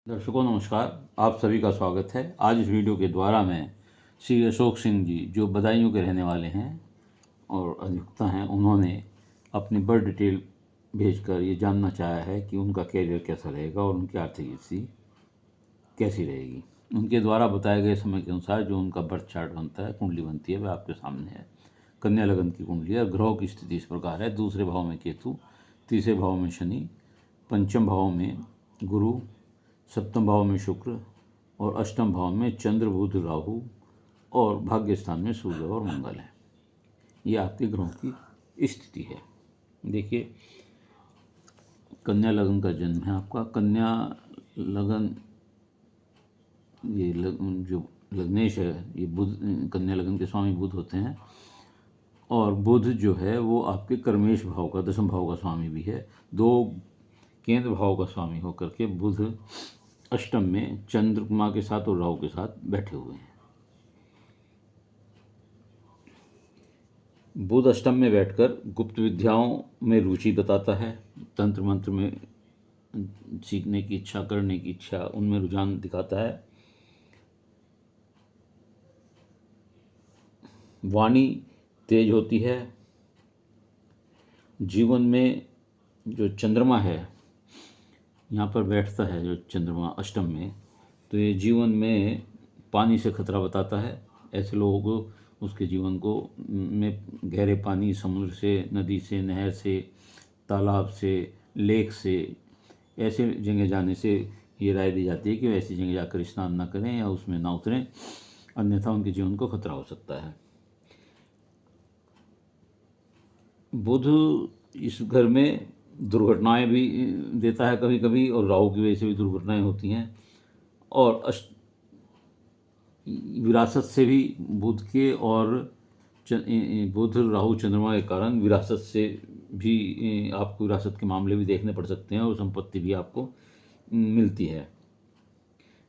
दर्शकों नमस्कार, आप सभी का स्वागत है। आज इस वीडियो के द्वारा मैं श्री अशोक सिंह जी, जो बदायूं के रहने वाले हैं और अधिवक्ता हैं, उन्होंने अपनी बर्थ डिटेल भेजकर ये जानना चाहा है कि उनका कैरियर कैसा रहेगा और उनकी आर्थिक स्थिति कैसी रहेगी। उनके द्वारा बताए गए समय के अनुसार जो उनका बर्थ चार्ट बनता है, कुंडली बनती है, वह आपके सामने है। कन्या लगन की कुंडली है। ग्रहों की स्थिति इस प्रकार है: दूसरे भाव में केतु, तीसरे भाव में शनि, पंचम भाव में गुरु, सप्तम भाव में शुक्र और अष्टम भाव में चंद्र, बुध, राहु और भाग्य स्थान में सूर्य और मंगल है। ये आपके ग्रहों की स्थिति है। देखिए, कन्या लगन का जन्म है आपका। कन्या लगन जो लग्नेश है, ये बुध, कन्या लगन के स्वामी बुध होते हैं और बुध जो है वो आपके कर्मेश भाव का, दशम भाव का स्वामी भी है। दो केंद्र भाव का स्वामी होकर के बुध अष्टम में चंद्रमा के साथ और राहु के साथ बैठे हुए हैं। बुध अष्टम में बैठकर गुप्त विद्याओं में रुचि बताता है। तंत्र मंत्र में सीखने की इच्छा, करने की इच्छा, उनमें रुझान दिखाता है। वाणी तेज होती है। जीवन में जो चंद्रमा है यहाँ पर बैठता है, जो चंद्रमा अष्टम में, तो ये जीवन में पानी से खतरा बताता है। ऐसे लोगों को उसके जीवन को में गहरे पानी, समुद्र से, नदी से, नहर से, तालाब से, लेक से, ऐसे जगह जाने से ये राय दी जाती है कि ऐसी जगह जाकर स्नान ना करें या उसमें ना उतरें, अन्यथा उनके जीवन को खतरा हो सकता है। बुध इस घर में दुर्घटनाएं भी देता है कभी कभी, और राहु की वजह से भी दुर्घटनाएं होती हैं। और विरासत से भी बुध के और बुध राहु चंद्रमा के कारण विरासत से भी आपको विरासत के मामले भी देखने पड़ सकते हैं और संपत्ति भी आपको मिलती है।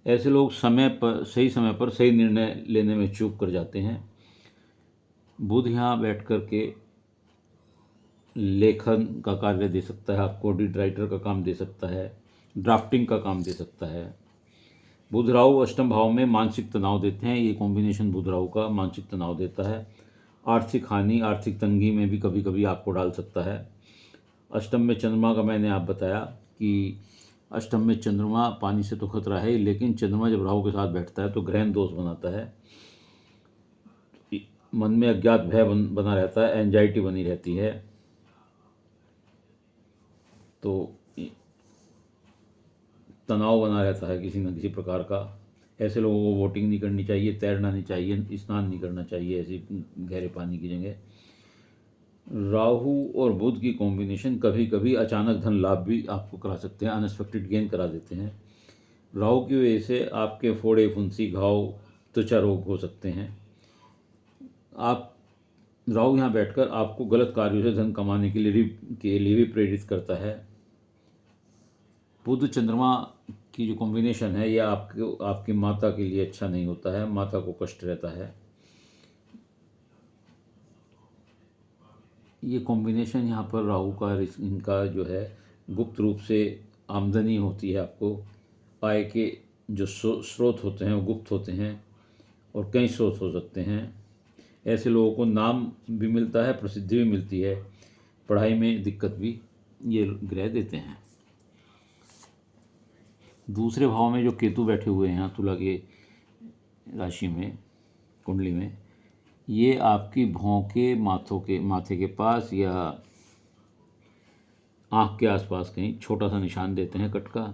ऐसे लोग सही समय पर सही निर्णय लेने में चूक कर जाते हैं। बुध यहाँ बैठ कर के लेखन का कार्य दे सकता है आपको, ऑडिट राइटर का काम दे सकता है, ड्राफ्टिंग का काम दे सकता है। बुध राहु अष्टम भाव में मानसिक तनाव देते हैं। ये कॉम्बिनेशन बुध राहु का मानसिक तनाव देता है। आर्थिक हानि, आर्थिक तंगी में भी कभी कभी आपको डाल सकता है। अष्टम में चंद्रमा का मैंने आप बताया कि अष्टम में चंद्रमा पानी से तो खतरा है, लेकिन चंद्रमा जब राहु के साथ बैठता है तो ग्रहण दोष बनाता है। मन में अज्ञात भय बना रहता है, एंजाइटी बनी रहती है। तो तनाव बना रहता है किसी न किसी प्रकार का। ऐसे लोगों को वोटिंग नहीं करनी चाहिए, तैरना नहीं चाहिए, स्नान नहीं करना चाहिए ऐसी गहरे पानी की जगह। राहु और बुध की कॉम्बिनेशन कभी कभी अचानक धन लाभ भी आपको करा सकते हैं, अनएक्सपेक्टेड गेन करा देते हैं। राहु की वजह से आपके फोड़े, फुंसी, घाव, त्वचा रोग हो सकते हैं। आप राहु यहाँ बैठकर आपको गलत कार्यों से धन कमाने के लिए भी प्रेरित करता है। बुध चंद्रमा की जो कॉम्बिनेशन है, यह आपकी माता के लिए अच्छा नहीं होता है, माता को कष्ट रहता है। ये कॉम्बिनेशन यहाँ पर राहु का, इनका जो है गुप्त रूप से आमदनी होती है आपको। आय के जो स्रोत होते हैं वो गुप्त होते हैं और कई स्रोत हो सकते हैं। ऐसे लोगों को नाम भी मिलता है, प्रसिद्धि भी मिलती है, पढ़ाई में दिक्कत भी ये ग्रह देते हैं। दूसरे भाव में जो केतु बैठे हुए हैं तुला के राशि में, कुंडली में, ये आपकी भौं के माथे के पास या आँख के आसपास कहीं छोटा सा निशान देते हैं, कट का।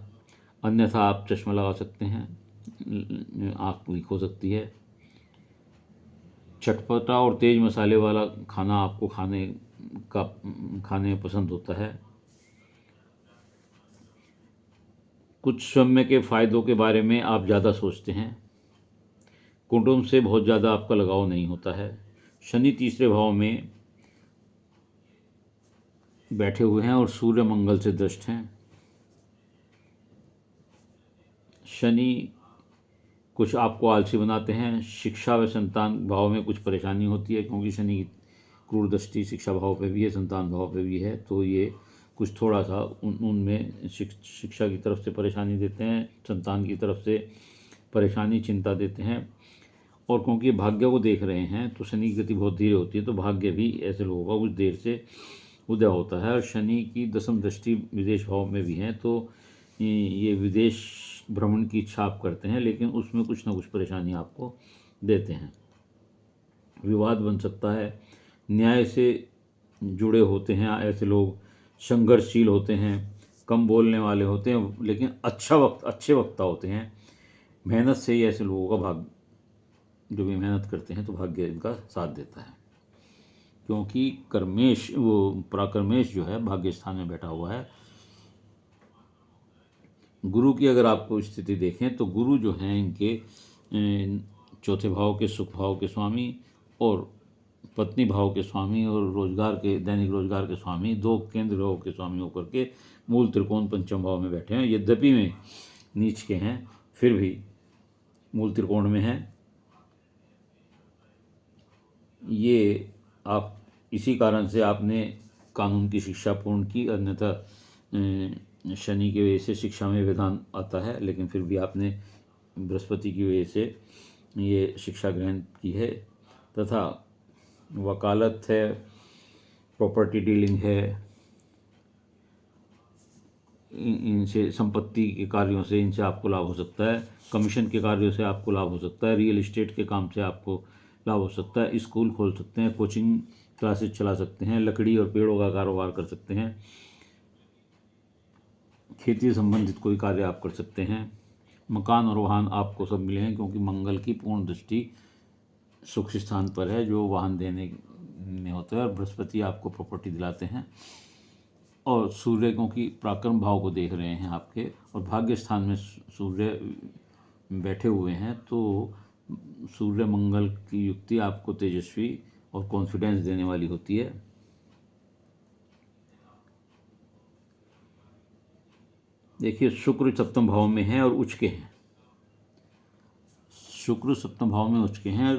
अन्यथा आप चश्मा लगा सकते हैं, आँख वीक हो सकती है। चटपटा और तेज मसाले वाला खाना आपको खाने में पसंद होता है। कुछ समय के फ़ायदों के बारे में आप ज़्यादा सोचते हैं। कुटुंब से बहुत ज़्यादा आपका लगाव नहीं होता है। शनि तीसरे भाव में बैठे हुए हैं और सूर्य मंगल से दृष्ट हैं। शनि कुछ आपको आलसी बनाते हैं। शिक्षा व संतान भाव में कुछ परेशानी होती है, क्योंकि शनि की क्रूर दृष्टि शिक्षा भाव पे भी है, संतान भाव पे भी है, तो ये कुछ थोड़ा सा उनमें शिक्षा की तरफ से परेशानी देते हैं, संतान की तरफ से परेशानी चिंता देते हैं। और क्योंकि भाग्य को देख रहे हैं तो शनि की गति बहुत धीरे होती है, तो भाग्य भी ऐसे लोगों का कुछ देर से उदय होता है। और शनि की दसम दृष्टि विदेश भाव में भी है, तो ये विदेश भ्रमण की इच्छा आप करते हैं, लेकिन उसमें कुछ ना कुछ परेशानी आपको देते हैं। विवाद बन सकता है, न्याय से जुड़े होते हैं ऐसे लोग, संघर्षशील होते हैं, कम बोलने वाले होते हैं, लेकिन अच्छे वक्ता होते हैं। मेहनत से ही ऐसे लोगों का जो भी मेहनत करते हैं तो भाग्य इनका साथ देता है, क्योंकि कर्मेश पराक्रमेश जो है भाग्य स्थान में बैठा हुआ है। गुरु की अगर आपको स्थिति देखें तो गुरु जो हैं इनके चौथे भाव के सुख भाव के स्वामी और पत्नी भाव के स्वामी और रोजगार के दैनिक रोजगार के स्वामी, दो केंद्र भाव के स्वामी होकर के मूल त्रिकोण पंचम भाव में बैठे हैं। यद्यपि में नीच के हैं फिर भी मूल त्रिकोण में हैं। ये आप इसी कारण से आपने कानून की शिक्षा पूर्ण की, अन्यथा शनि की वजह से शिक्षा में व्यवधान आता है, लेकिन फिर भी आपने बृहस्पति की वजह से ये शिक्षा ग्रहण की है। तथा वकालत है, प्रॉपर्टी डीलिंग है, इनसे संपत्ति के कार्यों से इनसे आपको लाभ हो सकता है, कमीशन के कार्यों से आपको लाभ हो सकता है, रियल एस्टेट के काम से आपको लाभ हो सकता है, स्कूल खोल सकते हैं, कोचिंग क्लासेस चला सकते हैं, लकड़ी और पेड़ों का कारोबार कर सकते हैं, खेती संबंधित कोई कार्य आप कर सकते हैं। मकान और वाहन आपको सब मिले हैं, क्योंकि मंगल की पूर्ण दृष्टि सुख स्थान पर है जो वाहन देने में होता है, और बृहस्पति आपको प्रॉपर्टी दिलाते हैं। और सूर्य क्योंकि पराक्रम भाव को देख रहे हैं आपके, और भाग्य स्थान में सूर्य बैठे हुए हैं, तो सूर्य मंगल की युक्ति आपको तेजस्वी और कॉन्फिडेंस देने वाली होती है। देखिए, शुक्र सप्तम भाव में है और उच्च के हैं। शुक्र सप्तम भाव में उच्च के हैं,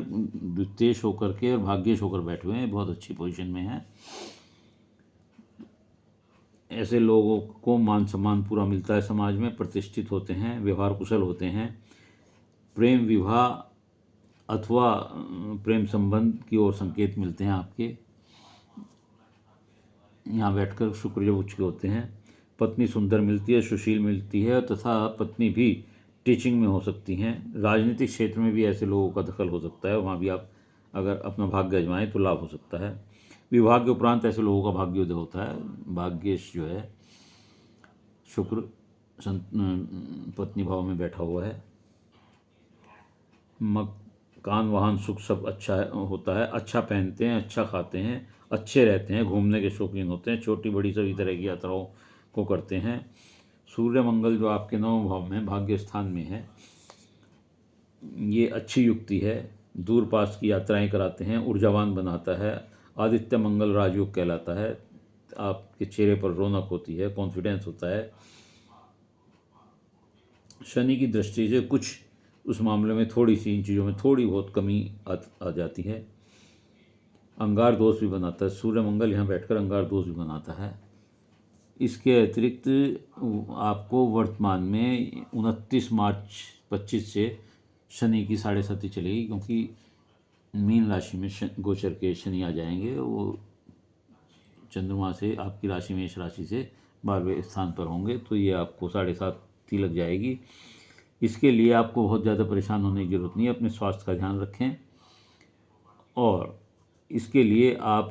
द्वितेश होकर के और भाग्येश होकर बैठे हुए हैं, बहुत अच्छी पोजीशन में हैं। ऐसे लोगों को मान सम्मान पूरा मिलता है, समाज में प्रतिष्ठित होते हैं, व्यवहार कुशल होते हैं। प्रेम विवाह अथवा प्रेम संबंध की ओर संकेत मिलते हैं आपके यहाँ बैठकर शुक्र जब उच्च के होते हैं। पत्नी सुंदर मिलती है, सुशील मिलती है, तथा पत्नी भी टीचिंग में हो सकती हैं। राजनीतिक क्षेत्र में भी ऐसे लोगों का दखल हो सकता है, वहाँ भी आप अगर अपना भाग्य आजमाएं तो लाभ हो सकता है। विवाह के उपरांत ऐसे लोगों का भाग्योदय होता है। भाग्येश जो है शुक्र पत्नी भाव में बैठा हुआ है। मकान वाहन सुख सब अच्छा होता है, अच्छा पहनते हैं, अच्छा खाते हैं, अच्छे रहते हैं, घूमने के शौकीन होते हैं, छोटी बड़ी सभी तरह की यात्राओं को करते हैं। सूर्य मंगल जो आपके नवम भाव में भाग्य स्थान में है, ये अच्छी युक्ति है, दूर पास की यात्राएं कराते हैं, ऊर्जावान बनाता है। आदित्य मंगल राजयोग कहलाता है, आपके चेहरे पर रौनक होती है, कॉन्फिडेंस होता है। शनि की दृष्टि से कुछ उस मामले में थोड़ी सी इन चीज़ों में थोड़ी बहुत कमी आ जाती है। अंगार दोष भी बनाता है, सूर्य मंगल यहाँ बैठकर अंगार दोष भी बनाता है। इसके अतिरिक्त आपको वर्तमान में 29 मार्च 25 से शनि की 7.5 चलेगी, क्योंकि मीन राशि में गोचर के शनि आ जाएंगे। वो चंद्रमा से आपकी राशि मेष राशि से 12वें स्थान पर होंगे, तो ये आपको 7.5 लग जाएगी। इसके लिए आपको बहुत ज़्यादा परेशान होने की ज़रूरत नहीं है, अपने स्वास्थ्य का ध्यान रखें। और इसके लिए आप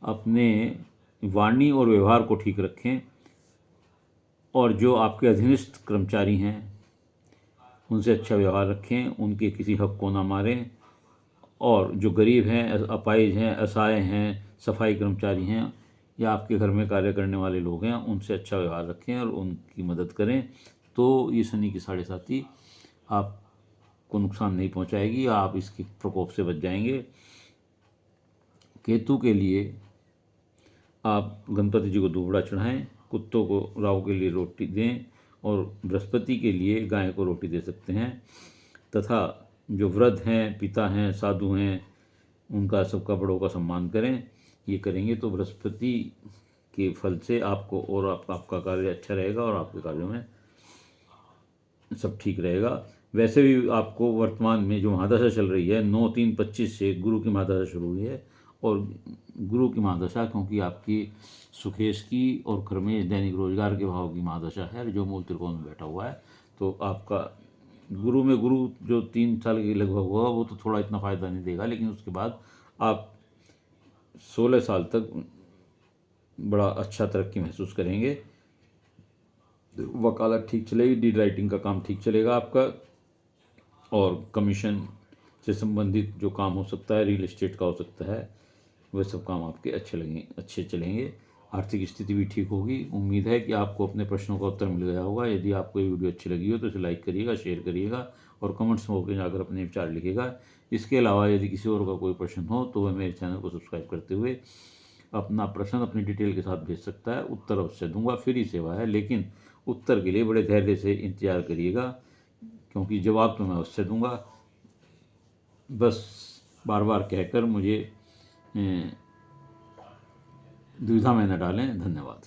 अपने वाणी और व्यवहार को ठीक रखें, और जो आपके अधीनस्थ कर्मचारी हैं उनसे अच्छा व्यवहार रखें, उनके किसी हक को ना मारें। और जो गरीब हैं, अपाहिज हैं, असहाय हैं, सफाई कर्मचारी हैं या आपके घर में कार्य करने वाले लोग हैं, उनसे अच्छा व्यवहार रखें और उनकी मदद करें, तो ये शनि की 7.5 आपको नुकसान नहीं पहुंचाएगी, आप इसके प्रकोप से बच जाएंगे। केतु के लिए आप गणपति जी को दूबड़ा चढ़ाएं, कुत्तों को राहु के लिए रोटी दें, और बृहस्पति के लिए गाय को रोटी दे सकते हैं। तथा जो वृद्ध हैं, पिता हैं, साधु हैं, उनका सबका बड़ों का सम्मान करें। ये करेंगे तो बृहस्पति के फल से आपको और आपका कार्य अच्छा रहेगा और आपके कार्यों में सब ठीक रहेगा। वैसे भी आपको वर्तमान में जो महादशा चल रही है 9/3/25 से गुरु की महादशा शुरू हुई है, और गुरु की महादशा क्योंकि आपकी सुखेश की और कर्मेश दैनिक रोजगार के भाव की महादशा है जो मूल त्रिकोण में बैठा हुआ है, तो आपका गुरु जो 3 साल के लगभग होगा वो तो थोड़ा इतना फ़ायदा नहीं देगा, लेकिन उसके बाद आप 16 साल तक बड़ा अच्छा तरक्की महसूस करेंगे। वकालत ठीक चलेगी, डीड राइटिंग का काम ठीक चलेगा आपका, और कमीशन से संबंधित जो काम हो सकता है, रियल एस्टेट का हो सकता है, वह सब काम आपके अच्छे चलेंगे। आर्थिक स्थिति भी ठीक होगी। उम्मीद है कि आपको अपने प्रश्नों का उत्तर मिल गया होगा। यदि आपको ये वीडियो अच्छी लगी हो तो इसे लाइक करिएगा, शेयर करिएगा और कमेंट्स में होकर जाकर अपने विचार लिखिएगा। इसके अलावा यदि किसी और का कोई प्रश्न हो तो वह मेरे चैनल को सब्सक्राइब करते हुए अपना प्रश्न अपनी डिटेल के साथ भेज सकता है। उत्तर अवश्य दूंगा, फ्री सेवा है, लेकिन उत्तर के लिए बड़े धैर्य से इंतजार करिएगा, क्योंकि जवाब तो मैं अवश्य दूंगा। बस बार बार कहकर मुझे दुविधा में न डालें। धन्यवाद।